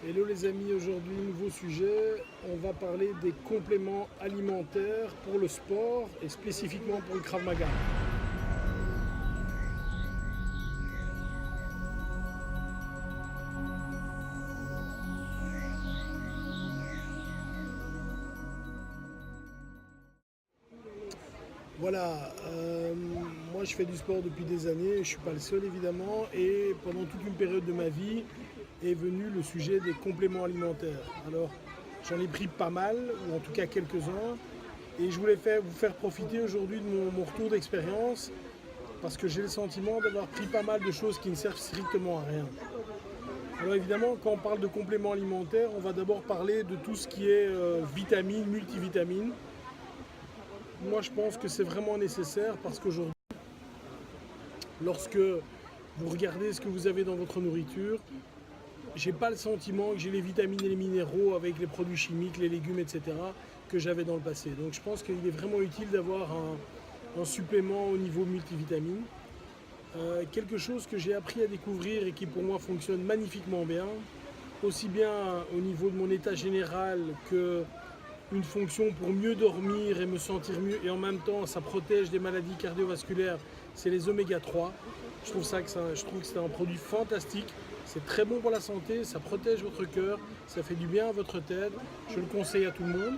Hello les amis, aujourd'hui nouveau sujet, on va parler des compléments alimentaires pour le sport et spécifiquement pour le Krav Maga. Voilà, moi je fais du sport depuis des années, je ne suis pas le seul évidemment, et pendant toute une période de ma vie est venu le sujet des compléments alimentaires. Alors j'en ai pris pas mal, ou en tout cas quelques-uns, et je voulais vous faire profiter aujourd'hui de mon retour d'expérience, parce que j'ai le sentiment d'avoir pris pas mal de choses qui ne servent strictement à rien. Alors évidemment, quand on parle de compléments alimentaires, on va d'abord parler de tout ce qui est vitamines, multivitamines. Moi, je pense que c'est vraiment nécessaire parce qu'aujourd'hui, lorsque vous regardez ce que vous avez dans votre nourriture, j'ai pas le sentiment que j'ai les vitamines et les minéraux avec les produits chimiques, les légumes, etc. que j'avais dans le passé. Donc je pense qu'il est vraiment utile d'avoir un supplément au niveau multivitamines. Quelque chose que j'ai appris à découvrir et qui pour moi fonctionne magnifiquement bien, aussi bien au niveau de mon état général que une fonction pour mieux dormir et me sentir mieux, et en même temps ça protège des maladies cardiovasculaires, c'est les oméga 3. Je trouve que c'est un produit fantastique, c'est très bon pour la santé, ça protège votre cœur, ça fait du bien à votre tête, je le conseille à tout le monde.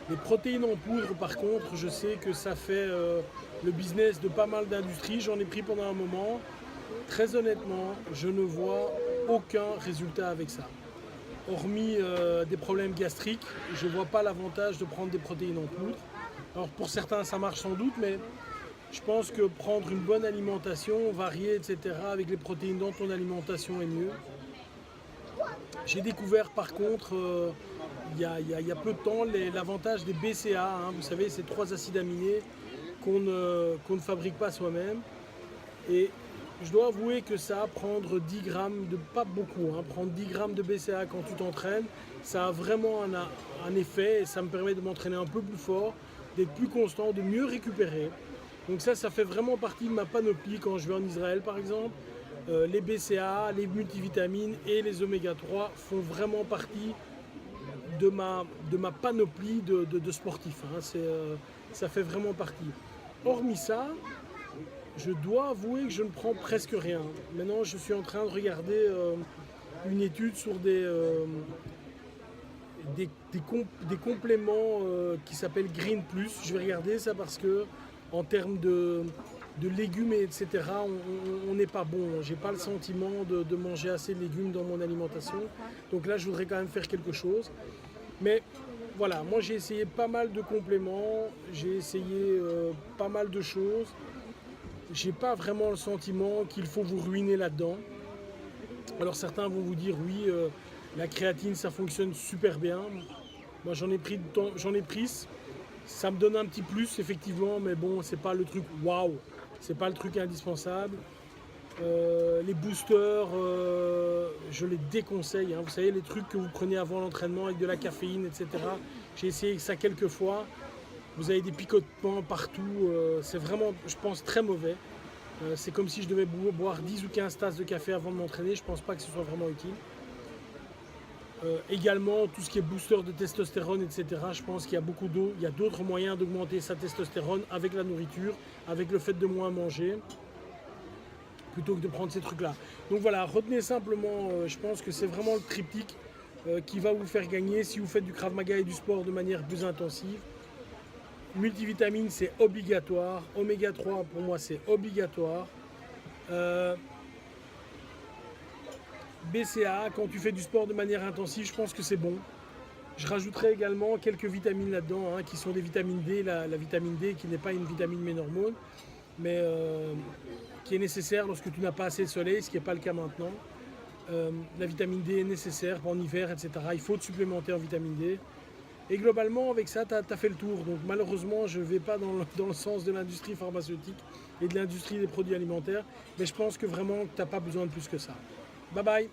Les protéines en poudre par contre, je sais que ça fait le business de pas mal d'industries, j'en ai pris pendant un moment. Très honnêtement, je ne vois aucun résultat avec ça. Hormis des problèmes gastriques, je ne vois pas l'avantage de prendre des protéines en poudre. Alors pour certains ça marche sans doute, mais je pense que prendre une bonne alimentation, variée, etc., avec les protéines dans ton alimentation est mieux. J'ai découvert par contre, il y a peu de temps, l'avantage des BCA, hein, vous savez, ces 3 acides aminés qu'on ne fabrique pas soi-même. Et je dois avouer que ça, prendre 10 grammes, pas beaucoup, hein, prendre 10 grammes de BCA quand tu t'entraînes, ça a vraiment un effet et ça me permet de m'entraîner un peu plus fort, d'être plus constant, de mieux récupérer. Donc ça fait vraiment partie de ma panoplie quand je vais en Israël par exemple. Les BCA, les multivitamines et les oméga 3 font vraiment partie de ma panoplie de sportifs. Hein. Ça fait vraiment partie. Hormis ça, je dois avouer que je ne prends presque rien. Maintenant, je suis en train de regarder une étude sur des compléments qui s'appellent Green Plus. Je vais regarder ça parce que en termes de légumes, etc., on n'est pas bon. J'ai pas le sentiment de manger assez de légumes dans mon alimentation. Donc là, je voudrais quand même faire quelque chose. Mais voilà, moi j'ai essayé pas mal de compléments, j'ai essayé pas mal de choses. J'ai pas vraiment le sentiment qu'il faut vous ruiner là-dedans. Alors certains vont vous dire oui, la créatine ça fonctionne super bien. Moi j'en ai pris, ça me donne un petit plus effectivement, mais bon c'est pas le truc waouh, c'est pas le truc indispensable. Les boosters, je les déconseille. Hein. Vous savez les trucs que vous prenez avant l'entraînement avec de la caféine, etc. J'ai essayé ça quelques fois. Vous avez des picotements partout, c'est vraiment, je pense, très mauvais. C'est comme si je devais boire 10 ou 15 tasses de café avant de m'entraîner, je ne pense pas que ce soit vraiment utile. Également, tout ce qui est booster de testostérone, etc., je pense qu'il y a beaucoup d'eau, il y a d'autres moyens d'augmenter sa testostérone avec la nourriture, avec le fait de moins manger, plutôt que de prendre ces trucs-là. Donc voilà, retenez simplement, je pense que c'est vraiment le triptyque qui va vous faire gagner si vous faites du Krav Maga et du sport de manière plus intensive. Multivitamines, c'est obligatoire. Oméga 3, pour moi, c'est obligatoire. BCA, quand tu fais du sport de manière intensive, je pense que c'est bon. Je rajouterai également quelques vitamines là-dedans, hein, qui sont des vitamines D. La vitamine D, qui n'est pas une vitamine ménormone, mais qui est nécessaire lorsque tu n'as pas assez de soleil, ce qui n'est pas le cas maintenant. La vitamine D est nécessaire en hiver, etc. Il faut te supplémenter en vitamine D. Et globalement, avec ça, tu as fait le tour. Donc malheureusement, je ne vais pas dans le sens de l'industrie pharmaceutique et de l'industrie des produits alimentaires. Mais je pense que vraiment, tu n'as pas besoin de plus que ça. Bye bye!